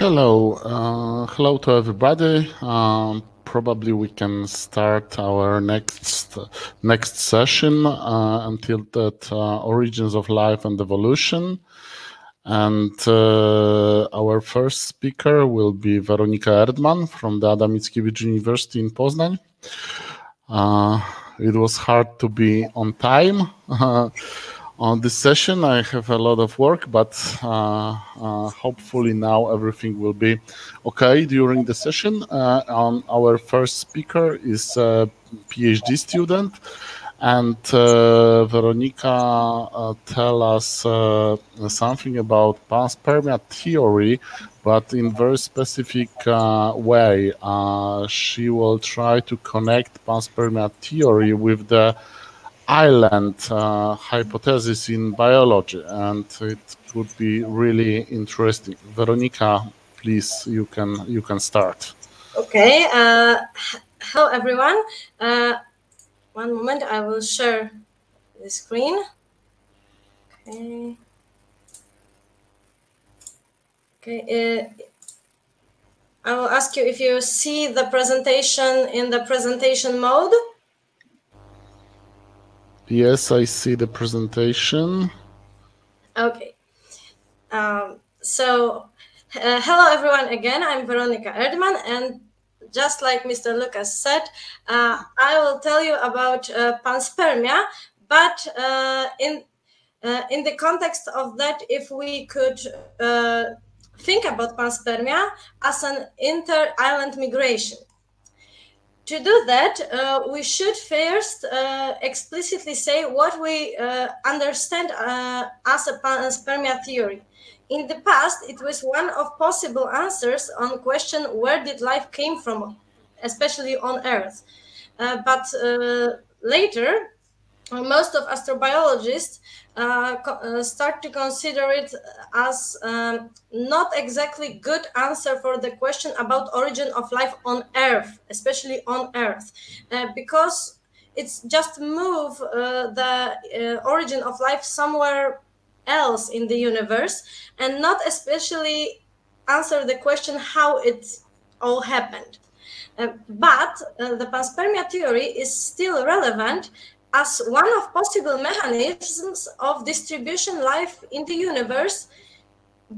Hello, hello to everybody. Probably we can start our next session until that origins of life and evolution. And our first speaker will be Weronika Erdman from the Adam Mickiewicz University in Poznań. It was hard to be on time. On this session, I have a lot of work, but hopefully now everything will be okay during the session. Our first speaker is a PhD student, and Weronika tell us something about panspermia theory, but in very specific way. She will try to connect panspermia theory with the island hypothesis in biology, and it could be really interesting. Weronika, please, you can start. Okay. Hello, everyone. One moment, I will share the screen. Okay. Okay. I will ask you if you see the presentation in the presentation mode. Yes, I see the presentation. Okay. Hello everyone again. I'm Weronika Erdman, and just like Mr. Lucas said, I will tell you about panspermia, but in the context of that, if we could think about panspermia as an inter-island migration. To do that, we should first explicitly say what we understand as a panspermia theory. In the past, it was one of possible answers on the question, where did life came from, especially on Earth. But later, most of astrobiologists start to consider it as not exactly good answer for the question about origin of life on Earth, especially on Earth, because it's just move the origin of life somewhere else in the universe, and not especially answer the question how it all happened. But the panspermia theory is still relevant as one of possible mechanisms of distribution life in the universe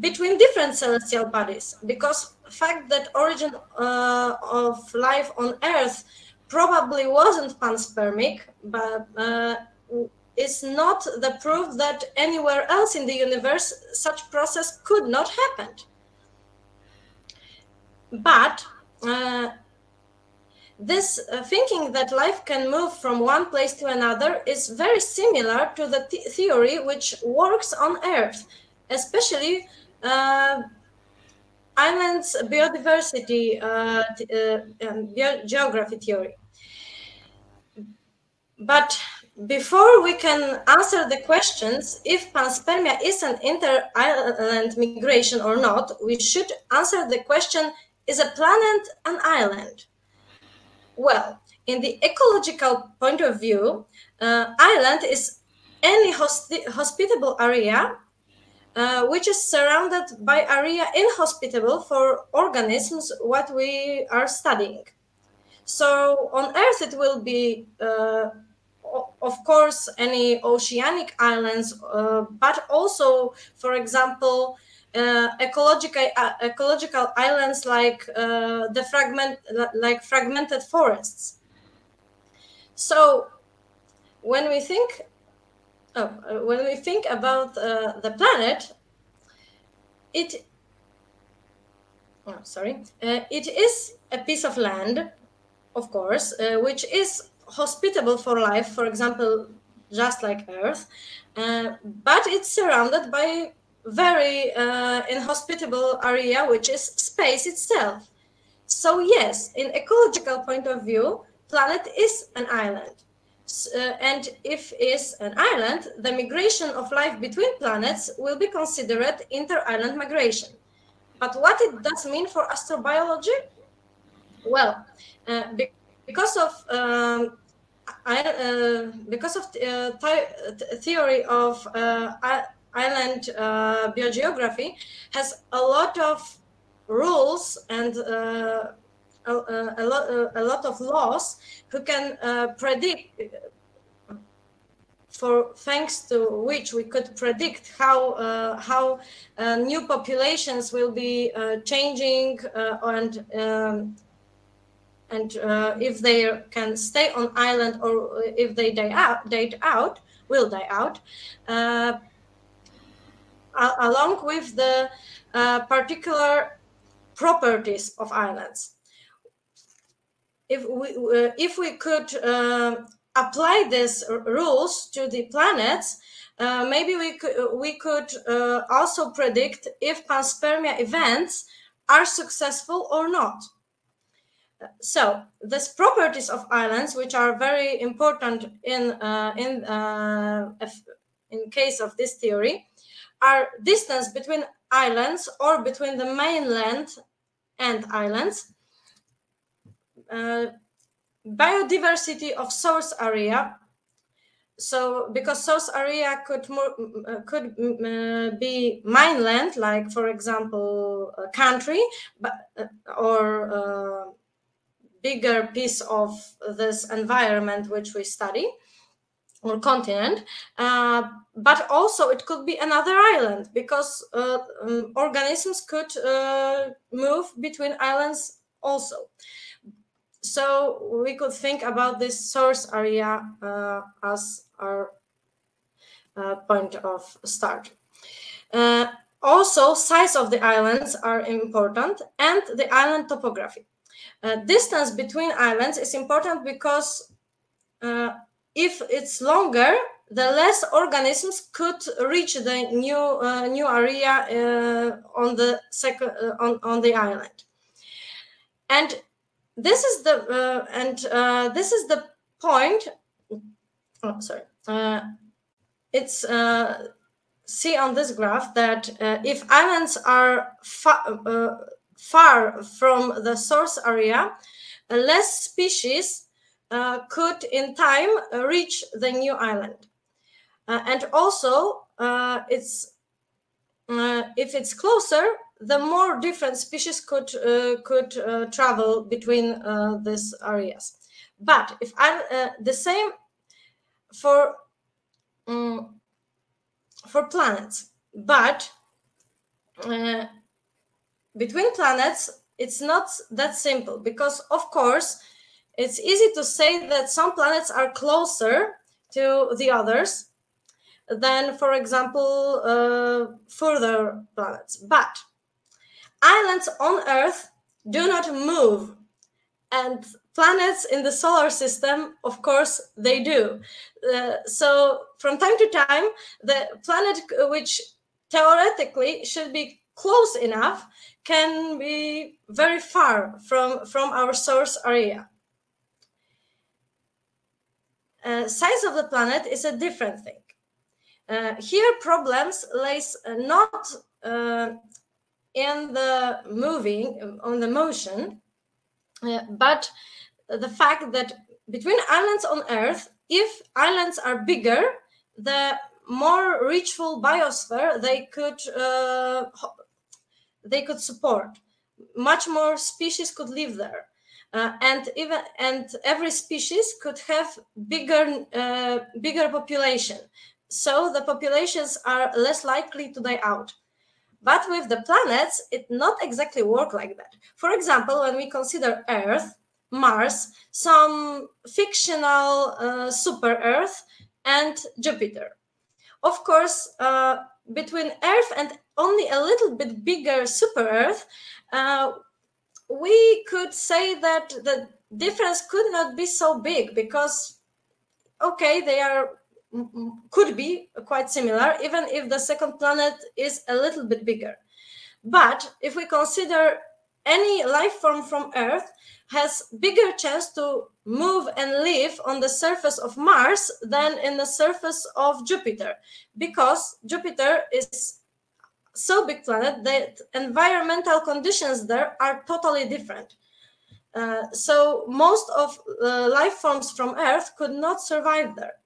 between different celestial bodies, because the fact that origin of life on Earth probably wasn't panspermic, but is not the proof that anywhere else in the universe such process could not happen. But this thinking that life can move from one place to another is very similar to the theory which works on Earth, especially islands biodiversity geography theory. But before we can answer the questions if panspermia is an inter-island migration or not, we should answer the question, is a planet an island? Well, in the ecological point of view, island is any hospitable area which is surrounded by area inhospitable for organisms what we are studying. So on Earth it will be, of course, any oceanic islands, but also, for example, ecological islands like fragmented forests. So when we think about the planet, it is a piece of land, of course, which is hospitable for life, for example, just like Earth, but it's surrounded by very inhospitable area, which is space itself. So yes, in ecological point of view, planet is an island. And if is an island, the migration of life between planets will be considered inter-island migration. But what it does mean for astrobiology? Well, because of theory of island biogeography has a lot of rules and a lot of laws who can predict, thanks to which we could predict how new populations will be changing and if they can stay on island or if they will die out, along with the particular properties of islands. If we could apply these rules to the planets, maybe we could also predict if panspermia events are successful or not. So these properties of islands, which are very important in case of this theory, are distance between islands or between the mainland and islands, biodiversity of source area. So because source area could be mainland, like for example a country, or bigger piece of this environment which we study, or continent, but also it could be another island, because organisms could move between islands also. So we could think about this source area as our point of start. Also, size of the islands are important, and the island topography. Distance between islands is important because if it's longer, the less organisms could reach the new area on the island. And this is the point. Oh, sorry. It's see on this graph that if islands are far from the source area, less species could in time reach the new island. And also, if it's closer, the more different species could travel between these areas. But if the same for planets, but between planets, it's not that simple, because of course it's easy to say that some planets are closer to the others than, for example, further planets. But islands on Earth do not move, and planets in the solar system, of course, they do. So from time to time, the planet which theoretically should be close enough can be very far from our source area. Size of the planet is a different thing. Here problems lays not in the moving, on the motion, but the fact that between islands on Earth, if islands are bigger, the more richful biosphere they could support. Much more species could live there, and every species could have bigger population. So the populations are less likely to die out. But with the planets, it not exactly work like that. For example, when we consider Earth, Mars, some fictional super Earth, and Jupiter. Of course, between Earth and only a little bit bigger super Earth, we could say that the difference could not be so big, because, okay, they could be quite similar, even if the second planet is a little bit bigger. But if we consider any life form from Earth has bigger chance to move and live on the surface of Mars than in the surface of Jupiter, because Jupiter is so big planet that environmental conditions there are totally different. So most of life forms from Earth could not survive there.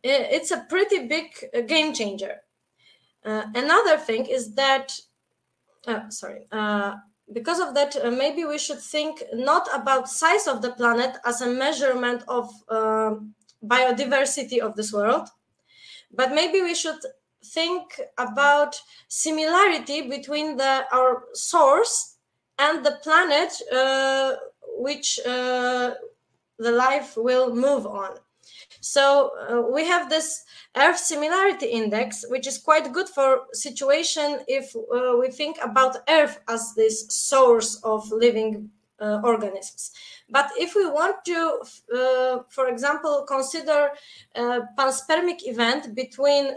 It's a pretty big game changer. Another thing is that sorry. Because of that, maybe we should think not about size of the planet as a measurement of biodiversity of this world, but maybe we should think about similarity between our source and the planet which the life will move on. So we have this Earth Similarity Index, which is quite good for situation if we think about Earth as this source of living organisms. But if we want to, for example, consider a panspermic event between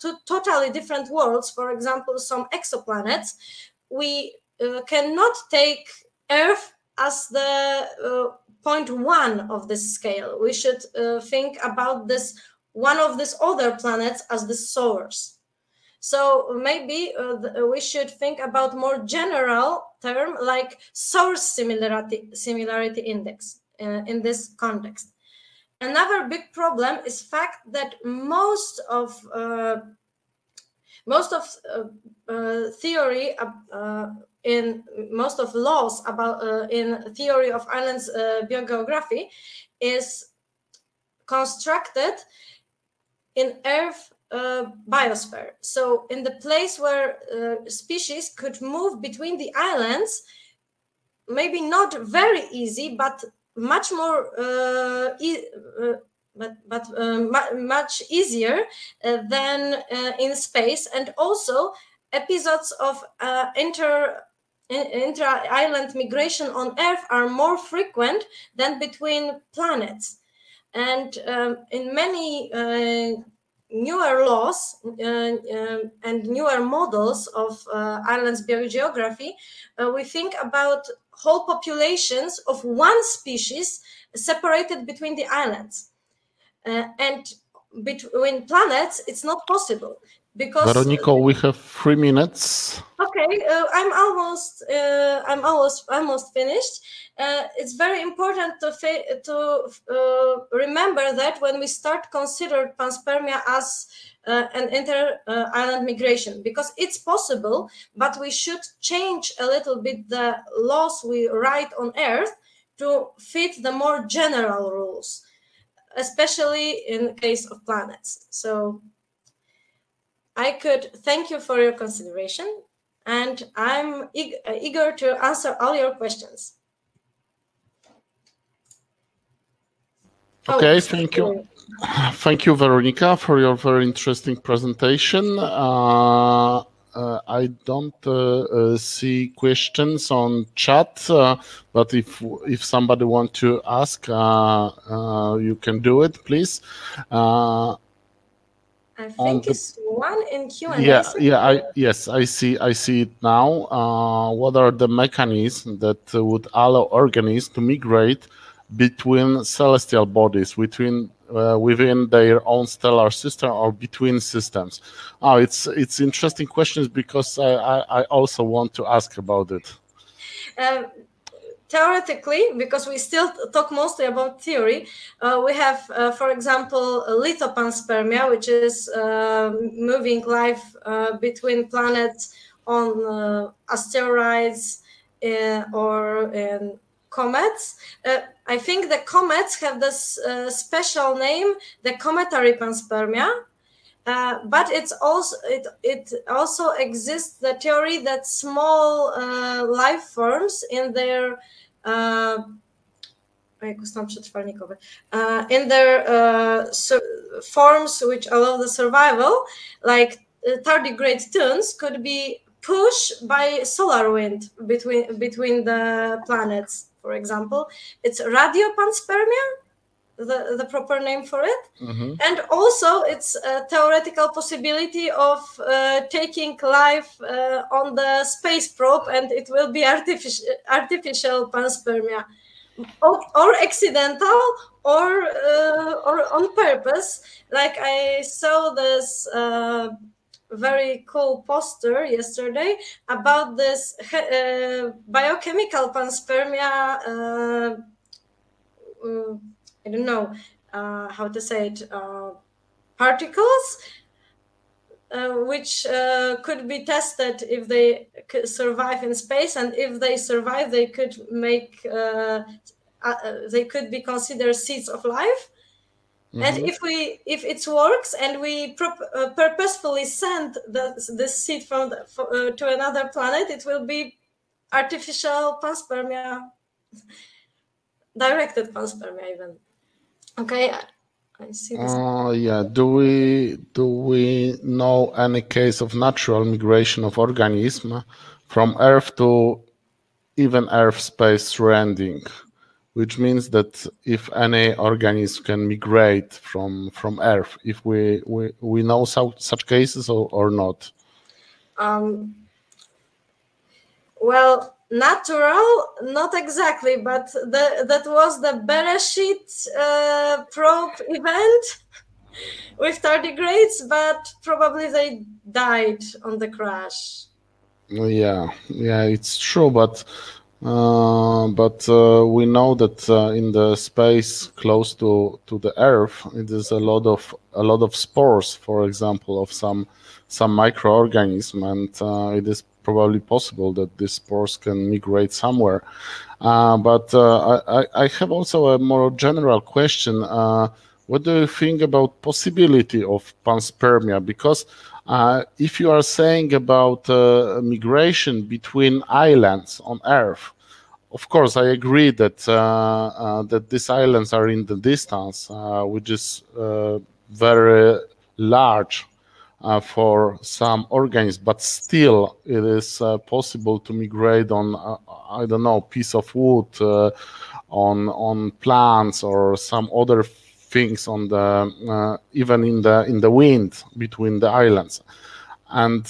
two totally different worlds, for example, some exoplanets, we cannot take Earth as the point one of this scale. We should think about this one of these other planets as the source. So maybe we should think about more general term like source similarity index in this context. Another big problem is fact that most of theory in most of laws about in theory of islands biogeography is constructed in Earth biosphere. So in the place where species could move between the islands, maybe not very easy, but much more much easier than in space, and also episodes of intra-island migration on Earth are more frequent than between planets. And in many newer laws and newer models of islands biogeography, we think about whole populations of one species separated between the islands. And between planets, it's not possible. Because Veronica, we have 3 minutes. Okay, I'm almost finished. It's very important to remember that when we start consider panspermia as an inter-island migration, because it's possible, but we should change a little bit the laws we write on Earth to fit the more general rules, especially in case of planets. So I could thank you for your consideration, and I'm eager to answer all your questions. Okay, thank you. Thank you, Veronica, for your very interesting presentation. I don't see questions on chat, but if somebody wants to ask, you can do it, please. I think it's one in Q&A. Yes, I see it now. What are the mechanisms that would allow organisms to migrate between celestial bodies, within their own stellar system or between systems? It's interesting questions because I also want to ask about it. Theoretically, because we still talk mostly about theory, we have, for example, lithopanspermia, which is moving life between planets on asteroids or in comets. I think the comets have this special name, the cometary panspermia. But it also exists the theory that small life forms in their forms which allow the survival, like tardigrade tuns, could be pushed by solar wind between the planets. For example, it's radiopanspermia, the proper name for it. Mm-hmm. And also it's a theoretical possibility of taking life on the space probe, and it will be artificial panspermia, or accidental, or on purpose. Like I saw this very cool poster yesterday about this biochemical panspermia. I don't know how to say it, particles which could be tested if they survive in space, and if they survive, they could make they could be considered seeds of life. And if it works and we purposefully send this seed from to another planet, it will be artificial panspermia, directed panspermia even. Okay, I see this. Yeah. Do we know any case of natural migration of organism from Earth to even Earth space surrounding? Which means that if any organism can migrate from Earth, if we know such cases or not? Well, natural, not exactly, but that was the Bereshit probe event with tardigrades, but probably they died on the crash. Yeah, it's true, but we know that in the space close to the Earth, it is a lot of spores, for example, of some microorganism, and it is probably possible that these spores can migrate somewhere. But I have also a more general question. What do you think about possibility of panspermia? Because if you are saying about migration between islands on Earth, of course, I agree that that these islands are in the distance, which is very large for some organisms, but still it is possible to migrate on I don't know, piece of wood, on plants or some other things on the even in the wind between the islands, and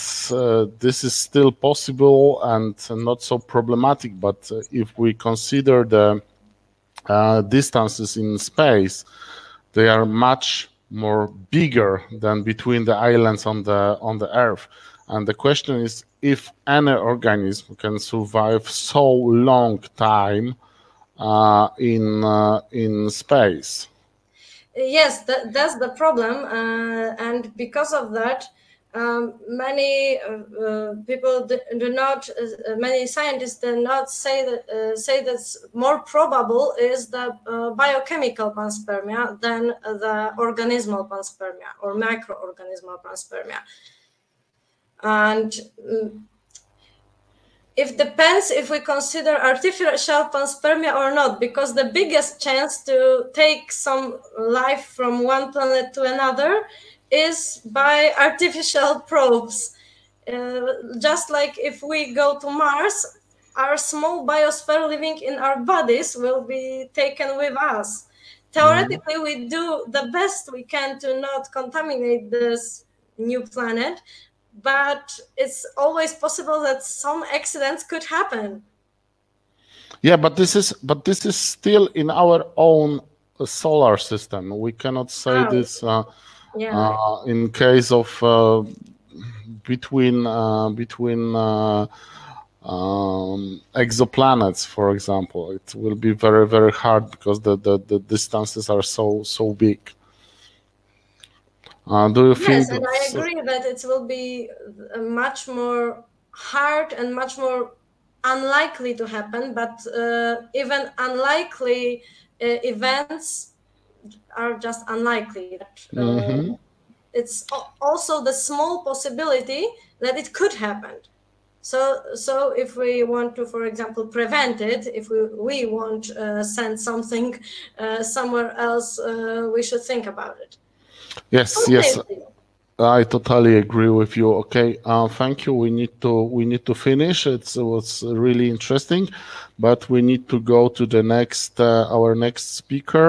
this is still possible and not so problematic. But if we consider the distances in space, they are much more bigger than between the islands on the Earth. And the question is if any organism can survive so long time in space. Yes, that's the problem, and because of that, many people do not. Many scientists do not say that more probable is the biochemical panspermia than the organismal panspermia or microorganismal panspermia, and it depends if we consider artificial panspermia or not, because the biggest chance to take some life from one planet to another is by artificial probes. Just like if we go to Mars, our small biosphere living in our bodies will be taken with us. Theoretically, we do the best we can to not contaminate this new planet, but it's always possible that some accidents could happen. Yeah, but this is still in our own solar system. We cannot say this in case of between exoplanets, for example. It will be very, very hard because the distances are so big. Do you think? Yes, and I agree that it will be much more hard and much more unlikely to happen, but even unlikely events are just unlikely. It's also the small possibility that it could happen. So if we want to, for example, prevent it, if we want to send something somewhere else, we should think about it. Yes, yes, I totally agree with you. Okay, thank you. We need to finish. It was really interesting, but we need to go to the next our next speaker.